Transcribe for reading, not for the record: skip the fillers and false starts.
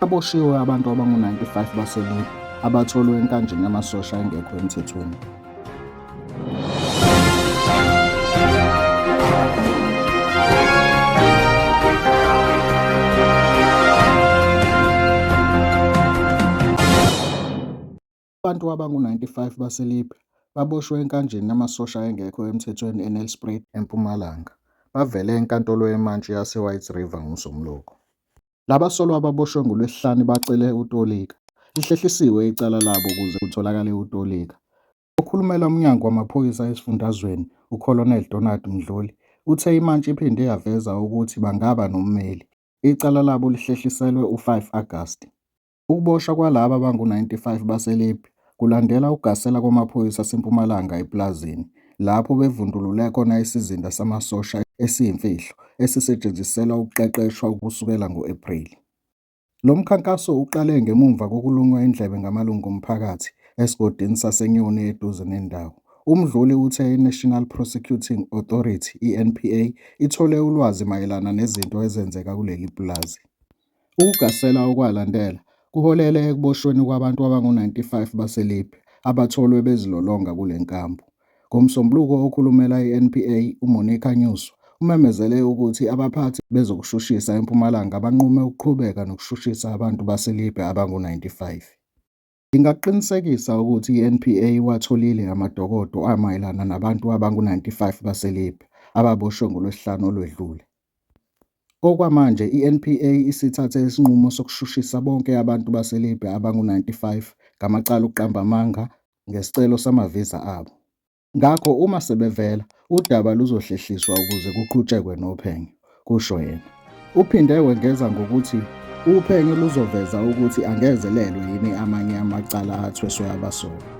Baboshiwe abantu abangu-95 baseLibya abatholwe enkanjeni yamasosha engekho emthethweni. Abantu abangu-95 baseLibya baboshwe enkanjeni yamasosha engekho emthethweni eNelspruit, eMpumalanga, bavela enkantolo yemantshi yase-White River ngoMsombuluko. Labasolwa baboshwe ngoLwesihlanu bacele utolika. Lihlehlisiwe icala labo ukuze kutholakale utolika. Okhulumela uMnyango Wamaphoyisa Esifundazweni, uColonel Donald Mdluli, uthe imantshi iphinde yaveza ukuthi bangaba nommeli. Icala labo lihlehliselwe u-5 Agasti. Ukuboshwa kwalaba abangu-95 baseLibya kulandela ukugasela kwamaphoyisa aseMpumalanga ePlazini, lapho bevundulule khona isizinda samasosha esiyimfihlo esisetshenziselwa ukuqeqeshwa kusukela ngo-Ephreli. Lo mkhankaso uqale ngemuva kokulunywa indlebe ngamalungu omphakathi esigodini saseNyoni eduze nendawo. UMdluli uthe iNational Prosecuting Authority, i-NPA, ithole ulwazi mayelana nezinto ezenzeka kuleli pulazi. Ukugasela okwalandela kuholele ekuboshweni kwabantu abangu-95 baseLibya abatholwe bezilolonga kule nkampu. NgoMsombuluko okhulumela i-NPA, uMonica Nyusi, umemezele ukuthi abaphathi bezokushushisa eMpumalanga banqume ukuqhubeka nokushushisa abantu baseLibya abangu-95. Ngingaqinisekisa ukuthi i-NPA iwatholile amadokodo amayelana nabantu abangu-95 baseLibya ababoshwe ngoLwesihlanu olwedlule. Okwamanje i-NPA isithathe isinqumo sokushushisa bonke abantu baseLibya abangu-95 ngamacala okuqamba amanga ngesicelo samavisa abo. Ngakho uma sebevela, udaba luzohlehliswa ukuze kuqhutshekwe nophenyo, kusho yena. Uphinde wengeza ngokuthi uphenyo luzoveza ukuthi angezelelwe yini amanye amacala athweswe abasolwa.